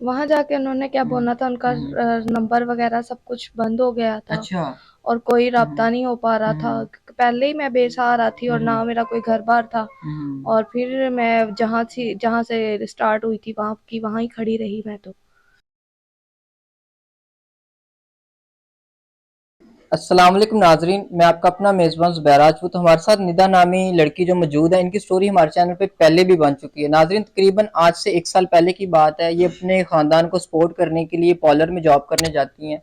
वहाँ जाके उन्होंने क्या बोलना था, उनका नंबर वगैरह सब कुछ बंद हो गया था अच्छा। और कोई राब्ता नहीं हो पा रहा था। पहले ही मैं बेसहारा थी और ना मेरा कोई घर-बार था और फिर मैं जहाँ से स्टार्ट हुई थी वहाँ की वहाँ ही खड़ी रही मैं तो। अस्सलाम वालेकुम नाजरीन, मैं आपका अपना मेज़बान ज़ुबैर राजपूत। तो हमारे साथ निदा नामी लड़की जो मौजूद है, इनकी स्टोरी हमारे चैनल पे पहले भी बन चुकी है। नाजरीन, तकरीबन आज से 1 साल पहले की बात है। ये अपने ख़ानदान को सपोर्ट करने के लिए पार्लर में जॉब करने जाती हैं,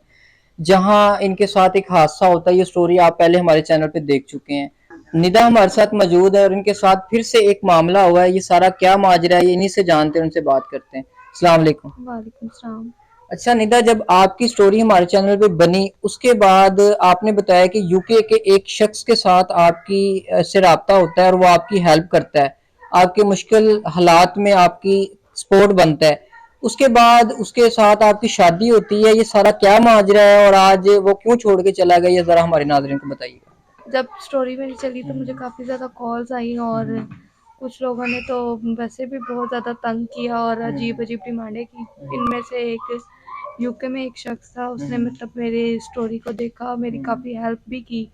जहाँ इनके साथ एक हादसा होता है। ये स्टोरी आप पहले हमारे चैनल पे देख चुके हैं। निदा हमारे साथ मौजूद है और इनके साथ फिर से एक मामला हुआ है। ये सारा क्या माजरा है, ये इन्हीं से जानते हैं, उनसे बात करते हैं। अस्सलाम वालेकुम। वालेकुम सलाम। अच्छा निदा, जब आपकी स्टोरी हमारे चैनल पे बनी, उसके बाद आपने बताया कि यूके के एक शख्स के साथ आपकी से राब्ता होता है और वो आपकी हेल्प करता है, आपके मुश्किल हालात में आपकी सपोर्ट बनता है। उसके बाद उसके साथ आपकी शादी होती है। ये सारा क्या माजरा है और आज वो क्यों छोड़ के चला गया, ये जरा हमारे नाज़रीन को बताइएगा। जब स्टोरी मेरी चली तो मुझे काफ़ी ज़्यादा कॉल्स आई और कुछ लोगों ने तो वैसे भी बहुत ज़्यादा तंग किया और अजीब-अजीब डिमांडें की। इनमें से एक यूके में एक शख्स था, उसने मतलब मेरी स्टोरी को देखा, मेरी काफ़ी हेल्प भी की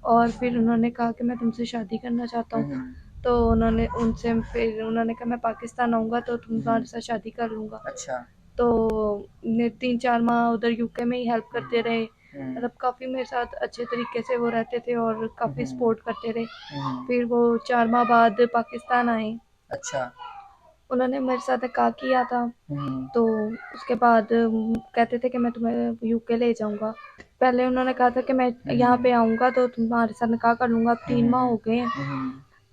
और फिर उन्होंने कहा कि मैं तुमसे शादी करना चाहता हूँ। तो उन्होंने कहा मैं पाकिस्तान आऊँगा तो तुम्हारे साथ शादी कर लूँगा। अच्छा। तो ने 3-4 माह उधर यूके में ही हेल्प करते रहे। मतलब काफ़ी मेरे साथ अच्छे तरीके से वो रहते थे और काफ़ी सपोर्ट करते रहे। फिर वो 4 माह बाद पाकिस्तान आए। अच्छा। उन्होंने मेरे साथ निकाह किया था। तो उसके बाद कहते थे कि मैं तुम्हें यूके ले जाऊँगा। पहले उन्होंने कहा था कि मैं यहाँ पे आऊँगा तो तुम्हारे साथ निकाह कर लूँगा। अब 3 माह हो गए हैं।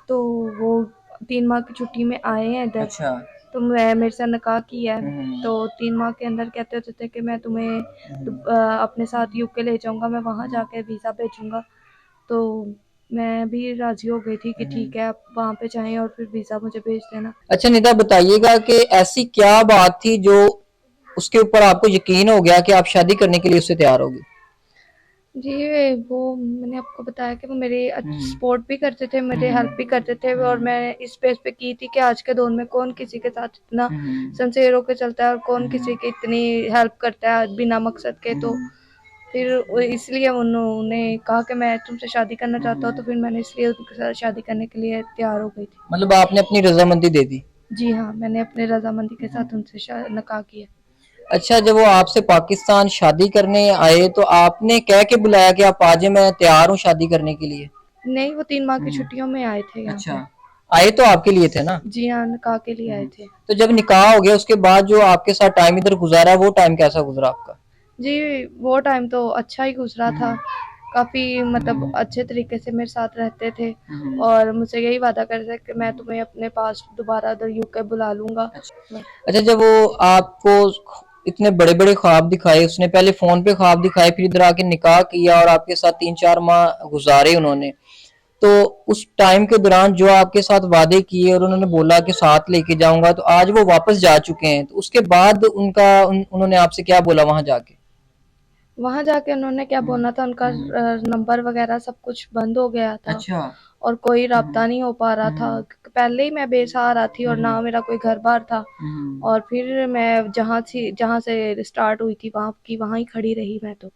तो वो 3 माह की छुट्टी में आए हैं इधर। अच्छा। तो मैं मेरे साथ निकाह किया है। तो 3 माह के अंदर कहते होते थे कि मैं तुम्हें अपने साथ यूके ले जाऊँगा, मैं वहाँ जाके वीज़ा भेजूँगा। तो मैं भी राज़ी हो गई थी कि ठीक है आप वहाँ पे जाएँ और फिर वीज़ा मुझे भेज देना। अच्छा निदा, बताइएगा कि ऐसी क्या बात थी जो उसके ऊपर आपको यकीन हो गया कि आप शादी करने के लिए उससे तैयार होगी। जी, वो मैंने आपको बताया कि वो मेरी सपोर्ट भी करते थे, मेरी हेल्प भी करते थे और मैं इस बेस पे की थी कि आज के दौर में कौन किसी के साथ इतना सिंसियर होके चलता है और कौन किसी की इतनी हेल्प करता है बिना मकसद के। तो फिर इसलिए उन्होंने कहा कि मैं तुमसे शादी करना चाहता हूँ, तो फिर मैंने इसलिए उनके साथ शादी करने के लिए तैयार हो गई थी। मतलब आपने अपनी रजामंदी दे दी। जी हाँ, मैंने अपनी रज़ामंदी के साथ उनसे निकाह किया। अच्छा, जब वो आपसे पाकिस्तान शादी करने आए तो आपने कह के बुलाया कि आप आ जाए, मैं तैयार हूँ शादी करने के लिए। नहीं, वो 3 माह की छुट्टियों में आए थे यहाँ अच्छा। पे। आए तो आपके लिए थे ना। जी हाँ, निकाह के लिए आए थे। तो जब निकाह हो गया उसके बाद जो आपके साथ टाइम इधर गुजारा, वो टाइम कैसा गुजरा आपका। जी, वो टाइम तो अच्छा ही गुज़रा था। काफ़ी मतलब अच्छे तरीके से मेरे साथ रहते थे और मुझसे यही वादा करते थे कि मैं तुम्हें अपने पास दोबारा उधर यूके बुला लूँगा। अच्छा, जब वो आपको इतने बड़े बड़े ख्वाब दिखाए, उसने पहले फोन पे ख्वाब दिखाए, फिर इधर आके निकाह किया और आपके साथ 3-4 माह गुजारे उन्होंने, तो उस टाइम के दौरान जो आपके साथ वादे किए और उन्होंने बोला कि साथ लेके जाऊंगा, तो आज वो वापस जा चुके हैं, तो उसके बाद उन्होंने आपसे क्या बोला वहां जाके। वहाँ जाके उन्होंने क्या बोलना था, उनका नंबर वगैरह सब कुछ बंद हो गया था अच्छा। और कोई राब्ता नहीं हो पा रहा था। पहले ही मैं बेसहारा थी और ना मेरा कोई घर-बार था और फिर मैं जहाँ से स्टार्ट हुई थी वहाँ ही खड़ी रही मैं तो।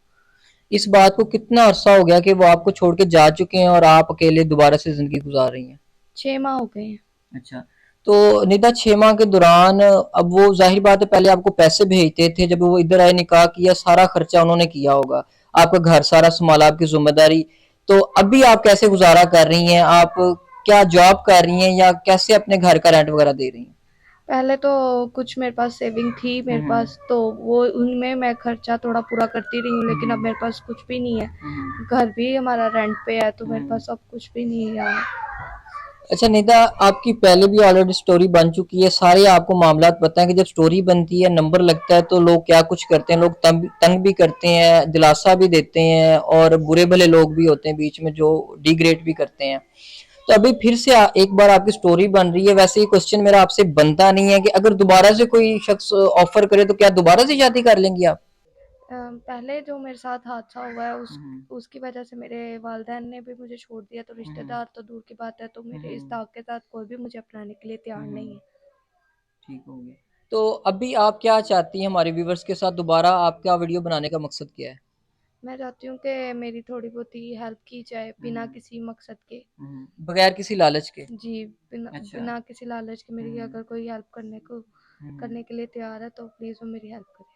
इस बात को कितना अरसा हो गया कि वो आपको छोड़ के जा चुके हैं और आप अकेले दोबारा से जिंदगी गुजार रही हैं। 6 माह हो गए हैं। अच्छा। तो निदा, 6 माह के दौरान अब वो जाहिर बात है पहले आपको पैसे भेजते थे, जब वो इधर आए निकाह किया सारा खर्चा उन्होंने किया होगा, आपका घर सारा संभाला, आपकी जिम्मेदारी। तो अभी आप कैसे गुजारा कर रही हैं, आप क्या जॉब कर रही हैं या कैसे अपने घर का रेंट वगैरह दे रही हैं। पहले तो कुछ मेरे पास सेविंग थी मेरे पास, तो वो उनमें मैं खर्चा थोड़ा पूरा करती रही हूँ, लेकिन अब मेरे पास कुछ भी नहीं है। घर भी हमारा रेंट पे है तो मेरे पास अब कुछ भी नहीं है यार। अच्छा निदा, आपकी पहले भी ऑलरेडी स्टोरी बन चुकी है, सारे आपको मामलात पता है कि जब स्टोरी बनती है, नंबर लगता है, तो लोग क्या कुछ करते हैं, लोग तंग भी करते हैं, दिलासा भी देते हैं, और बुरे भले लोग भी होते हैं बीच में जो डिग्रेड भी करते हैं। तो अभी फिर से एक बार आपकी स्टोरी बन रही है। वैसे ही क्वेश्चन मेरा आपसे बनता नहीं है कि अगर दोबारा से कोई शख्स ऑफर करे तो क्या दोबारा से शादी कर लेंगी आप। पहले जो मेरे साथ हादसा हुआ है उसकी वजह से मेरे वालिदैन ने भी मुझे छोड़ दिया, तो रिश्तेदार तो दूर की बात है, तो मेरे इस दाग के साथ कोई भी मुझे अपनाने के लिए तैयार नहीं है। ठीक हो गया। तो अभी आप क्या चाहती हैं हमारे व्यूवर्स के साथ, दोबारा आपका वीडियो बनाने का मकसद क्या है? मैं चाहती हूँ कि मेरी थोड़ी बहुत ही हेल्प की जाए बिना किसी मकसद के। बगैर किसी लालच के। जी, बिना अच्छा। बिना किसी लालच के मेरी हम्म। अगर कोई हेल्प हम्म। करने के लिए तैयार है तो प्लीज़ वो मेरी हेल्प करे।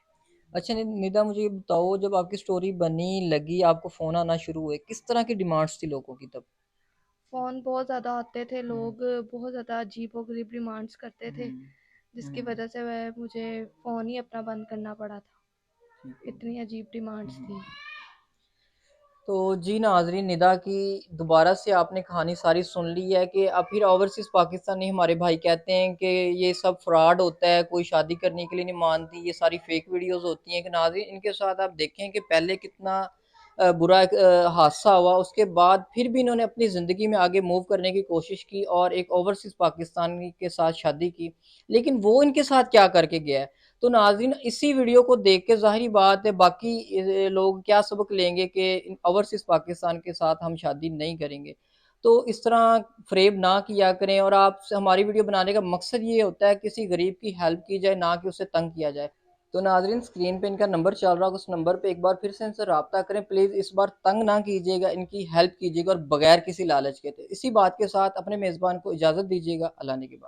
अच्छा निदा, मुझे ये बताओ, जब आपकी स्टोरी बनी लगी, आपको फ़ोन आना शुरू हुए, किस तरह की डिमांड्स थी लोगों की तब? फ़ोन बहुत ज़्यादा आते थे, हम्म। लोग बहुत ज़्यादा अजीब-ओ-गरीब डिमांड्स करते थे, हम्म। जिसकी हम्म। वजह से वह मुझे फ़ोन ही अपना बंद करना पड़ा था। ठीक है। इतनी अजीब डिमांड्स थी। तो जी नाजरीन, निदा की दोबारा से आपने कहानी सारी सुन ली है कि अब फिर ओवरसीज़ पाकिस्तानी हमारे भाई कहते हैं कि ये सब फ्रॉड होता है, कोई शादी करने के लिए नहीं मानती, ये सारी फेक वीडियोस होती हैं। कि नाजरीन, इनके साथ आप देखें कि पहले कितना बुरा एक हादसा हुआ, उसके बाद फिर भी इन्होंने अपनी ज़िंदगी में आगे मूव करने की कोशिश की और एक ओवरसीज़ पाकिस्तानी के साथ शादी की। लेकिन वो इनके साथ क्या करके गया है? तो नाज़रीन, इसी वीडियो को देख के ज़ाहिर बात है बाकी लोग क्या सबक लेंगे कि ओवरसीज़ पाकिस्तान के साथ हम शादी नहीं करेंगे। तो इस तरह फ़रेब ना किया करें, और आप हमारी वीडियो बनाने का मकसद ये होता है किसी गरीब की हेल्प की जाए, ना कि उसे तंग किया जाए। तो नाज़रीन, स्क्रीन पे इनका नंबर चल रहा होगा, उस नंबर पे एक बार फिर से इनसे रब्ता करें। प्लीज़ इस बार तंग ना कीजिएगा, इनकी हेल्प कीजिएगा और बगैर किसी लालच के। थे इसी बात के साथ अपने मेज़बान को इजाज़त दीजिएगा। अल्लाह ने के बाद।